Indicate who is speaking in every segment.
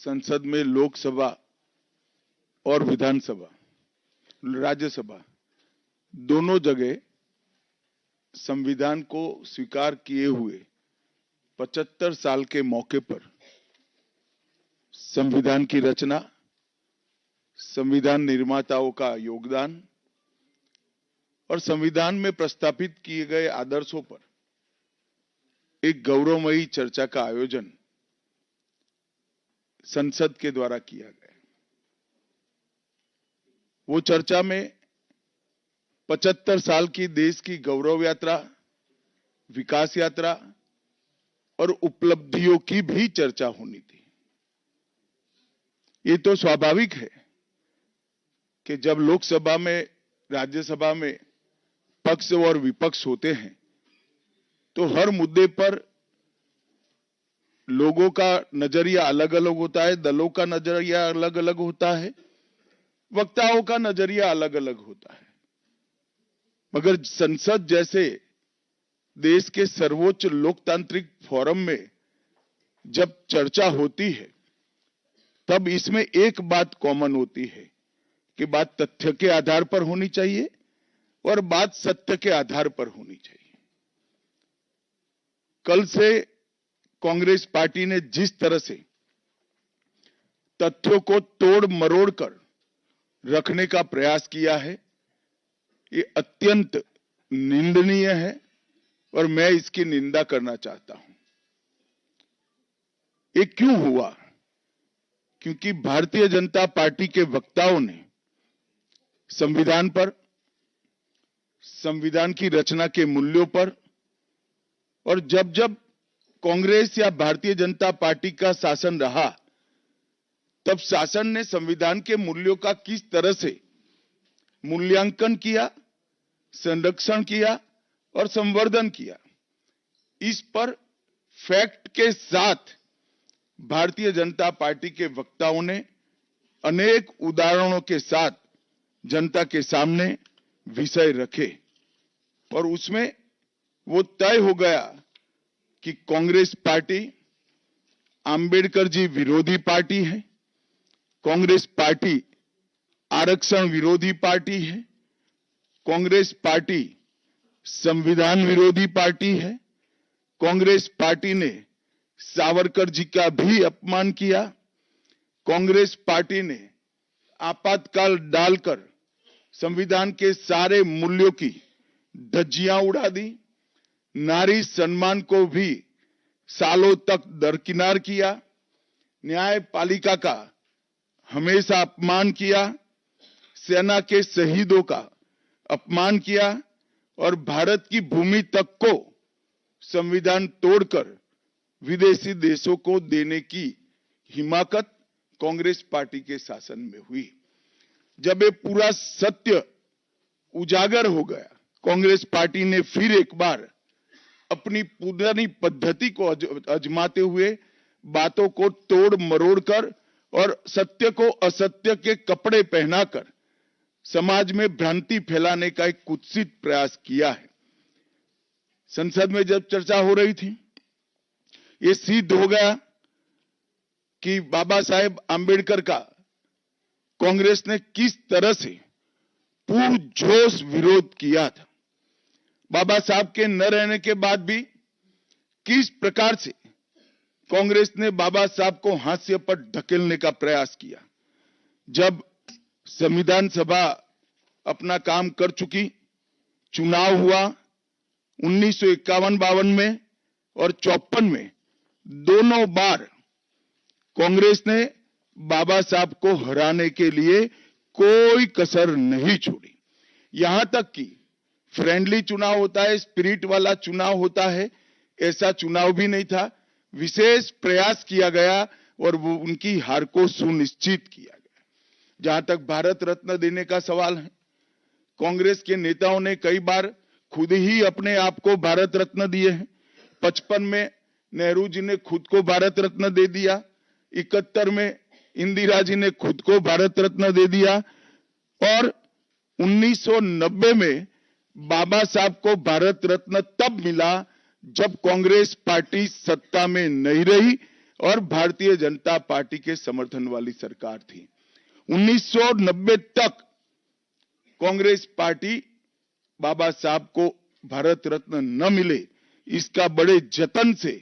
Speaker 1: संसद में लोकसभा और विधानसभा, राज्यसभा दोनों जगह संविधान को स्वीकार किए हुए 75 साल के मौके पर संविधान की रचना, संविधान निर्माताओं का योगदान और संविधान में प्रस्तावित किए गए आदर्शों पर एक गौरवमयी चर्चा का आयोजन संसद के द्वारा किया गया। वो चर्चा में 75 साल की देश की गौरव यात्रा, विकास यात्रा और उपलब्धियों की भी चर्चा होनी थी। ये तो स्वाभाविक है कि जब लोकसभा में, राज्यसभा में पक्ष और विपक्ष होते हैं तो हर मुद्दे पर लोगों का नजरिया अलग अलग होता है, दलों का नजरिया अलग अलग होता है, वक्ताओं का नजरिया अलग अलग होता है। मगर संसद जैसे देश के सर्वोच्च लोकतांत्रिक फोरम में जब चर्चा होती है तब इसमें एक बात कॉमन होती है कि बात तथ्य के आधार पर होनी चाहिए और बात सत्य के आधार पर होनी चाहिए। कल से कांग्रेस पार्टी ने जिस तरह से तथ्यों को तोड़ मरोड़ कर रखने का प्रयास किया है, ये अत्यंत निंदनीय है और मैं इसकी निंदा करना चाहता हूं। ये क्यों हुआ? क्योंकि भारतीय जनता पार्टी के वक्ताओं ने संविधान पर, संविधान की रचना के मूल्यों पर और जब जब कांग्रेस या भारतीय जनता पार्टी का शासन रहा तब शासन ने संविधान के मूल्यों का किस तरह से मूल्यांकन किया, संरक्षण किया और संवर्धन किया, इस पर फैक्ट के साथ भारतीय जनता पार्टी के वक्ताओं ने अनेक उदाहरणों के साथ जनता के सामने विषय रखे और उसमें वो तय हो गया कि कांग्रेस पार्टी आंबेडकर जी विरोधी पार्टी है, कांग्रेस पार्टी आरक्षण विरोधी पार्टी है, कांग्रेस पार्टी संविधान विरोधी पार्टी है, कांग्रेस पार्टी ने सावरकर जी का भी अपमान किया, कांग्रेस पार्टी ने आपातकाल डालकर संविधान के सारे मूल्यों की धज्जियां उड़ा दी, नारी सम्मान को भी सालों तक दरकिनार किया, न्यायपालिका का हमेशा अपमान किया, सेना के शहीदों का अपमान किया और भारत की भूमि तक को संविधान तोड़कर विदेशी देशों को देने की हिमाकत कांग्रेस पार्टी के शासन में हुई। जब ये पूरा सत्य उजागर हो गया, कांग्रेस पार्टी ने फिर एक बार अपनी पुरानी पद्धति को आजमाते हुए बातों को तोड़ मरोड़ कर और सत्य को असत्य के कपड़े पहनाकर समाज में भ्रांति फैलाने का एक कुत्सित प्रयास किया है। संसद में जब चर्चा हो रही थी, ये सिद्ध हो गया कि बाबा साहेब आंबेडकर का कांग्रेस ने किस तरह से पुरजोश विरोध किया था। बाबा साहब के न रहने के बाद भी किस प्रकार से कांग्रेस ने बाबा साहब को हाशिए पर ढकेलने का प्रयास किया। जब संविधान सभा अपना काम कर चुकी, चुनाव हुआ 1951-52 में और 54 में, दोनों बार कांग्रेस ने बाबा साहब को हराने के लिए कोई कसर नहीं छोड़ी। यहां तक कि फ्रेंडली चुनाव होता है, स्पिरिट वाला चुनाव होता है, ऐसा चुनाव भी नहीं था। विशेष प्रयास किया गया और वो उनकी हार को सुनिश्चित किया गया। जहां तक भारत रत्न देने का सवाल है, कांग्रेस के नेताओं ने कई बार खुद ही अपने आप को भारत रत्न दिए हैं। 55 में नेहरू जी ने खुद को भारत रत्न दे दिया, 71 में इंदिरा जी ने खुद को भारत रत्न दे दिया और 1990 में बाबा साहब को भारत रत्न तब मिला जब कांग्रेस पार्टी सत्ता में नहीं रही और भारतीय जनता पार्टी के समर्थन वाली सरकार थी। 1990 तक कांग्रेस पार्टी बाबा साहब को भारत रत्न न मिले इसका बड़े जतन से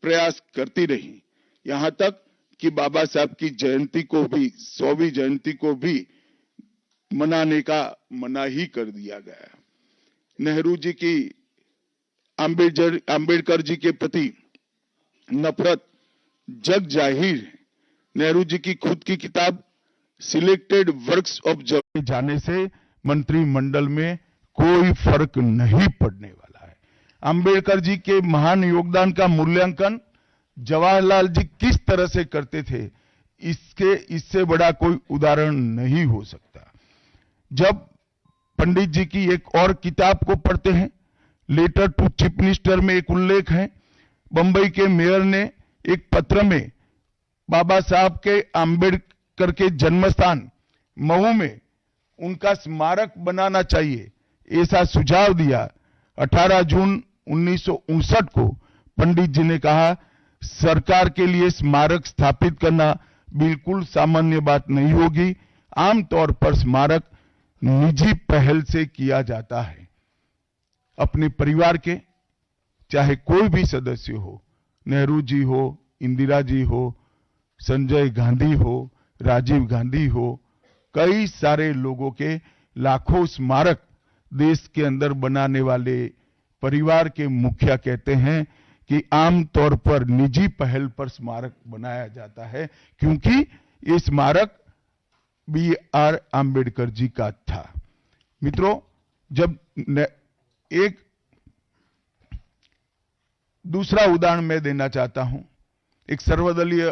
Speaker 1: प्रयास करती रही, यहां तक कि बाबा साहब की जयंती को भी 100वीं जयंती को भी मनाने का मना ही कर दिया गया। नेहरू जी की आंबेडकर जी के प्रति नफरत जग जाहिर है। नेहरू जी की खुद की किताब सिलेक्टेड वर्क्स ऑफ जाने से मंत्रिमंडल में कोई फर्क नहीं पड़ने वाला है। अंबेडकर जी के महान योगदान का मूल्यांकन जवाहरलाल जी किस तरह से करते थे, इससे बड़ा कोई उदाहरण नहीं हो सकता। जब पंडित जी की एक और किताब को पढ़ते हैं, लेटर टू चीफ मिनिस्टर में एक उल्लेख है, बंबई के मेयर ने एक पत्र में बाबा साहब के आंबेडकर के जन्मस्थान महू में उनका स्मारक बनाना चाहिए, ऐसा सुझाव दिया। 18 जून 1959 को पंडित जी ने कहा, सरकार के लिए स्मारक स्थापित करना बिल्कुल सामान्य बात नहीं होगी। आमतौर पर स्मारक निजी पहल से किया जाता है। अपने परिवार के चाहे कोई भी सदस्य हो, नेहरू जी हो, इंदिरा जी हो, संजय गांधी हो, राजीव गांधी हो, कई सारे लोगों के लाखों स्मारक देश के अंदर बनाने वाले परिवार के मुखिया कहते हैं कि आमतौर पर निजी पहल पर स्मारक बनाया जाता है, क्योंकि ये स्मारक B.R. आंबेडकर जी का था। मित्रों, जब एक दूसरा उदाहरण मैं देना चाहता हूं, एक सर्वदलीय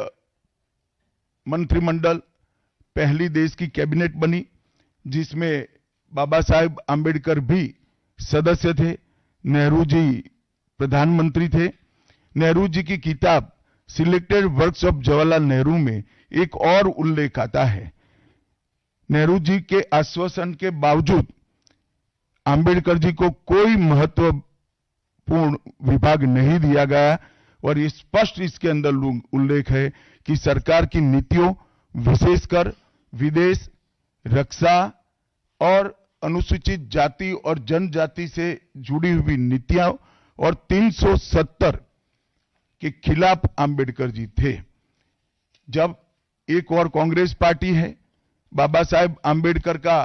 Speaker 1: मंत्रिमंडल पहली देश की कैबिनेट बनी जिसमें बाबा साहेब आंबेडकर भी सदस्य थे, नेहरू जी प्रधानमंत्री थे। नेहरू जी की किताब selected works of Jawaharlal Nehru में एक और उल्लेख आता है। नेहरू जी के आश्वासन के बावजूद आंबेडकर जी को कोई महत्वपूर्ण विभाग नहीं दिया गया और ये स्पष्ट इसके अंदर उल्लेख है कि सरकार की नीतियों, विशेषकर विदेश, रक्षा और अनुसूचित जाति और जनजाति से जुड़ी हुई नीतियां और 370 के खिलाफ आंबेडकर जी थे। जब एक और कांग्रेस पार्टी है, बाबा साहेब आंबेडकर का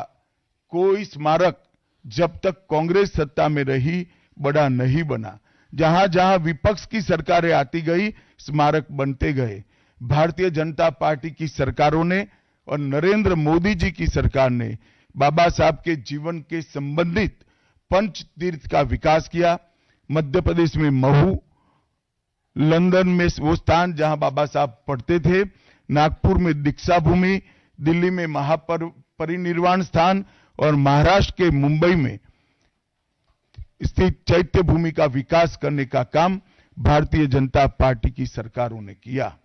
Speaker 1: कोई स्मारक जब तक कांग्रेस सत्ता में रही बड़ा नहीं बना। जहां जहां विपक्ष की सरकारें आती गई, स्मारक बनते गए। भारतीय जनता पार्टी की सरकारों ने और नरेंद्र मोदी जी की सरकार ने बाबा साहब के जीवन के संबंधित पंच तीर्थ का विकास किया। मध्य प्रदेश में महू, लंदन में वो स्थान जहां बाबा साहब पढ़ते थे, नागपुर में दीक्षा भूमि, दिल्ली में महापरिनिर्वाण स्थान और महाराष्ट्र के मुंबई में स्थित चैत्य भूमि का विकास करने का काम भारतीय जनता पार्टी की सरकारों ने किया।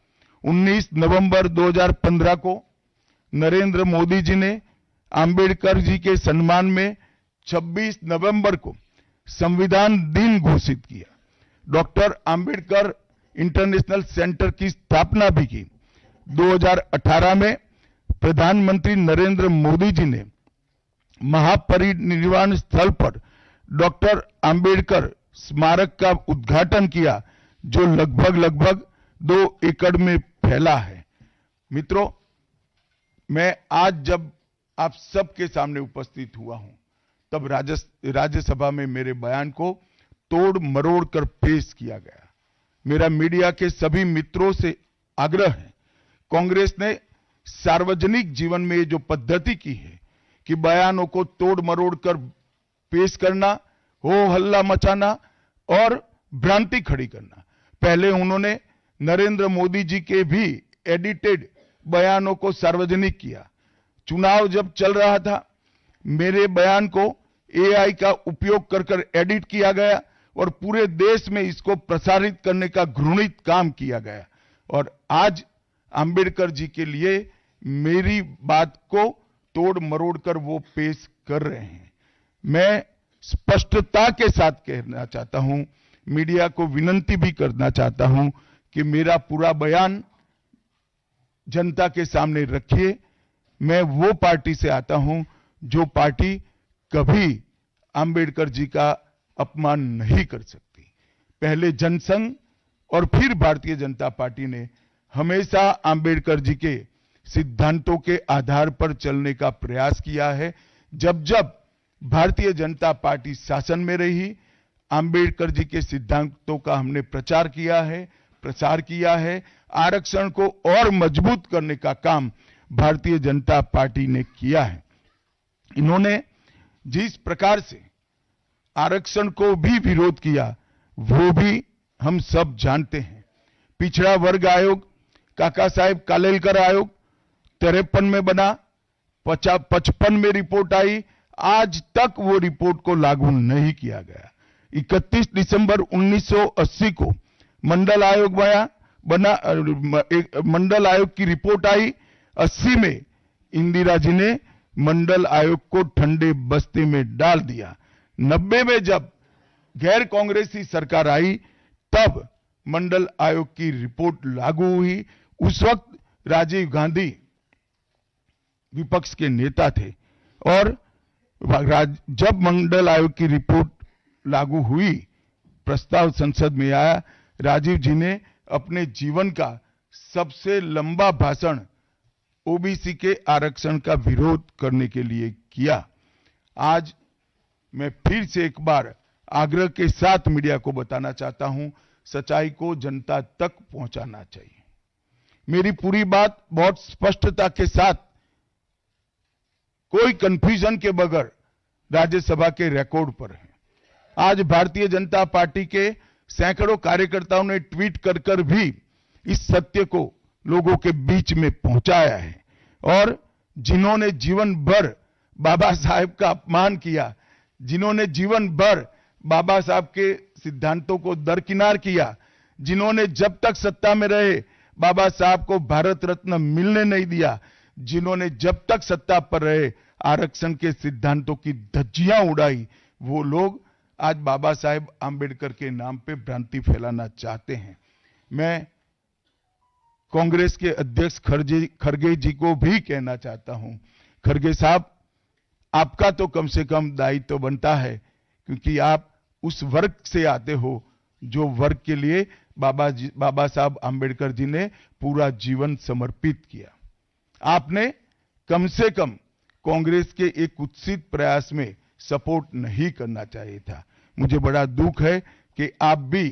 Speaker 1: 19 नवंबर 2015 को नरेंद्र मोदी जी ने आंबेडकर जी के सम्मान में 26 नवंबर को संविधान दिन घोषित किया। डॉक्टर आंबेडकर इंटरनेशनल सेंटर की स्थापना भी की। 2018 में प्रधानमंत्री नरेंद्र मोदी जी ने महापरिनिर्वाण स्थल पर डॉक्टर आंबेडकर स्मारक का उद्घाटन किया, जो लगभग 2 एकड़ में फैला है। मित्रों, मैं आज जब आप सबके सामने उपस्थित हुआ हूं, तब राज्यसभा में मेरे बयान को तोड़ मरोड़ कर पेश किया गया। मेरा मीडिया के सभी मित्रों से आग्रह है, कांग्रेस ने सार्वजनिक जीवन में जो पद्धति की है कि बयानों को तोड़ मरोड़ कर पेश करना, हो हल्ला मचाना और भ्रांति खड़ी करना। पहले उन्होंने नरेंद्र मोदी जी के भी एडिटेड बयानों को सार्वजनिक किया। चुनाव जब चल रहा था, मेरे बयान को AI का उपयोग कर एडिट किया गया और पूरे देश में इसको प्रसारित करने का घृणित काम किया गया। और आज आंबेडकर जी के लिए मेरी बात को तोड़ मरोड़ कर वो पेश कर रहे हैं। मैं स्पष्टता के साथ कहना चाहता हूं, मीडिया को विनती भी करना चाहता हूं कि मेरा पूरा बयान जनता के सामने रखिए। मैं वो पार्टी से आता हूं जो पार्टी कभी अंबेडकर जी का अपमान नहीं कर सकती। पहले जनसंघ और फिर भारतीय जनता पार्टी ने हमेशा अंबेडकर जी के सिद्धांतों के आधार पर चलने का प्रयास किया है। जब जब भारतीय जनता पार्टी शासन में रही, अंबेडकर जी के सिद्धांतों का हमने प्रचार किया है। आरक्षण को और मजबूत करने का काम भारतीय जनता पार्टी ने किया है। इन्होंने जिस प्रकार से आरक्षण को भी विरोध किया वो भी हम सब जानते हैं। पिछड़ा वर्ग आयोग, काका साहेब कालेलकर आयोग 53 में बना, 55 में रिपोर्ट आई, आज तक वो रिपोर्ट को लागू नहीं किया गया। 31 दिसंबर 1980 को मंडल आयोग बना, मंडल आयोग की रिपोर्ट आई। 80 में इंदिरा जी ने मंडल आयोग को ठंडे बस्ते में डाल दिया। 90 में जब गैर कांग्रेसी सरकार आई तब मंडल आयोग की रिपोर्ट लागू हुई। उस वक्त राजीव गांधी विपक्ष के नेता थे और जब मंडल आयोग की रिपोर्ट लागू हुई, प्रस्ताव संसद में आया, राजीव जी ने अपने जीवन का सबसे लंबा भाषण ओबीसी के आरक्षण का विरोध करने के लिए किया। आज मैं फिर से एक बार आग्रह के साथ मीडिया को बताना चाहता हूं, सच्चाई को जनता तक पहुंचाना चाहिए। मेरी पूरी बात बहुत स्पष्टता के साथ, कोई कंफ्यूजन के बगैर राज्यसभा के रिकॉर्ड पर है। आज भारतीय जनता पार्टी के सैकड़ों कार्यकर्ताओं ने ट्वीट कर भी इस सत्य को लोगों के बीच में पहुंचाया है। और जिन्होंने जीवन भर बाबा साहेब का अपमान किया, जिन्होंने जीवन भर बाबा साहब के सिद्धांतों को दरकिनार किया, जिन्होंने जब तक सत्ता में रहे बाबा साहब को भारत रत्न मिलने नहीं दिया, जिन्होंने जब तक सत्ता पर रहे आरक्षण के सिद्धांतों की धज्जियां उड़ाई, वो लोग आज बाबा साहेब आंबेडकर के नाम पे भ्रांति फैलाना चाहते हैं। मैं कांग्रेस के अध्यक्ष खड़गे जी को भी कहना चाहता हूं, खड़गे साहब, आपका तो कम से कम दायित्व बनता है, क्योंकि आप उस वर्ग से आते हो जो वर्ग के लिए बाबा साहब आंबेडकर जी ने पूरा जीवन समर्पित किया। आपने कम से कम कांग्रेस के एक कुत्सित प्रयास में सपोर्ट नहीं करना चाहिए था। मुझे बड़ा दुख है कि आप भी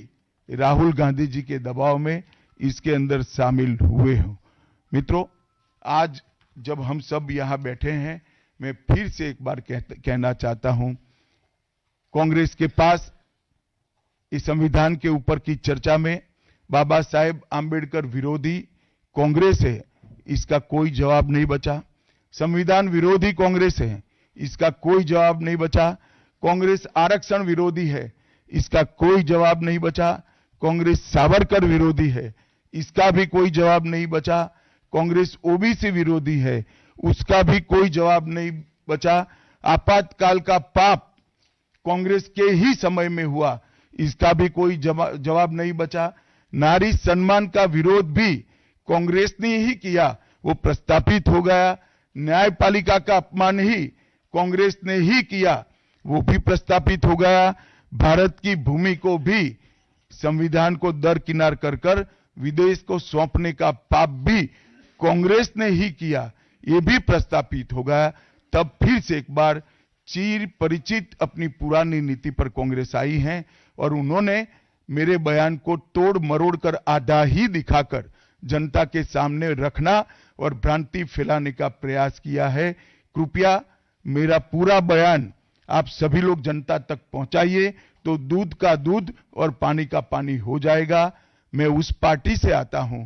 Speaker 1: राहुल गांधी जी के दबाव में इसके अंदर शामिल हुए हो। मित्रों, आज जब हम सब यहां बैठे हैं, मैं फिर से एक बार कहना चाहता हूं, कांग्रेस के पास इस संविधान के ऊपर की चर्चा में बाबा साहेब आंबेडकर विरोधी कांग्रेस है, इसका कोई जवाब नहीं बचा। संविधान विरोधी कांग्रेस है, इसका कोई जवाब नहीं बचा। कांग्रेस आरक्षण विरोधी है, इसका कोई जवाब नहीं बचा। कांग्रेस सावरकर विरोधी है, इसका भी कोई जवाब नहीं बचा। कांग्रेस ओबीसी विरोधी है, उसका भी कोई जवाब नहीं बचा। आपातकाल का पाप कांग्रेस के ही समय में हुआ, इसका भी कोई जवाब नहीं बचा। नारी सम्मान का विरोध भी कांग्रेस ने ही किया, वो प्रस्तापित हो गया। न्यायपालिका का अपमान ही कांग्रेस ने ही किया, वो भी प्रस्तापित हो गया। भारत की भूमि को भी संविधान को दरकिनार कर विदेश को सौंपने का पाप भी कांग्रेस ने ही किया, ये भी प्रस्तापित हो गया। तब फिर से एक बार चिर परिचित अपनी पुरानी नीति पर कांग्रेस आई है और उन्होंने मेरे बयान को तोड़ मरोड़ कर आधा ही दिखाकर जनता के सामने रखना और भ्रांति फैलाने का प्रयास किया है। कृपया मेरा पूरा बयान आप सभी लोग जनता तक पहुंचाइए, तो दूध का दूध और पानी का पानी हो जाएगा। मैं उस पार्टी से आता हूं,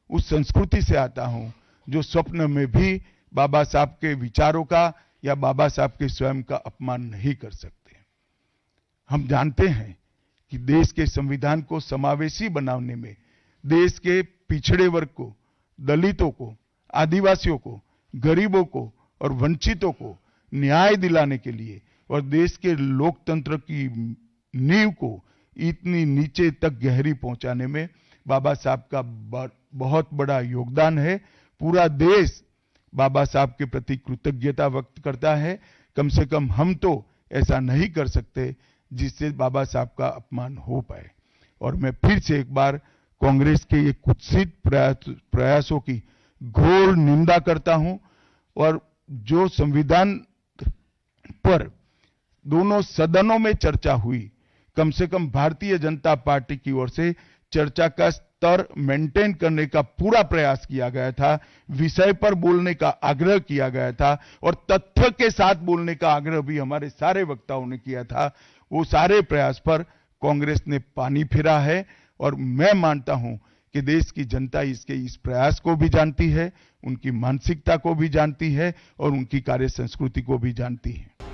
Speaker 1: उस संस्कृति से आता हूं, जो स्वप्न में भी बाबा साहब के विचारों का या बाबा साहब के स्वयं का अपमान नहीं कर सकते। हम जानते हैं कि देश के संविधान को समावेशी बनाने में देश के पिछड़े वर्ग को, दलितों को, आदिवासियों को, गरीबों को और वंचितों को न्याय दिलाने के लिए और देश के लोकतंत्र की नींव को इतनी नीचे तक गहरी पहुंचाने में
Speaker 2: बाबा साहब का बहुत बड़ा योगदान है। पूरा देश बाबा साहब के प्रति कृतज्ञता व्यक्त करता है। कम से कम हम तो ऐसा नहीं कर सकते जिससे बाबा साहब का अपमान हो पाए। और मैं फिर से एक बार कांग्रेस के ये कुत्सित प्रयासों की घोर निंदा करता हूं। और जो संविधान पर दोनों सदनों में चर्चा हुई, कम से कम भारतीय जनता पार्टी की ओर से चर्चा का स्तर मेंटेन करने का पूरा प्रयास किया गया था, विषय पर बोलने का आग्रह किया गया था और तथ्य के साथ बोलने का आग्रह भी हमारे सारे वक्ताओं ने किया था। वो सारे प्रयास पर कांग्रेस ने पानी फिरा है और मैं मानता हूं कि देश की जनता इसके इस प्रयास को भी जानती है, उनकी मानसिकता को भी जानती है और उनकी कार्य संस्कृति को भी जानती है।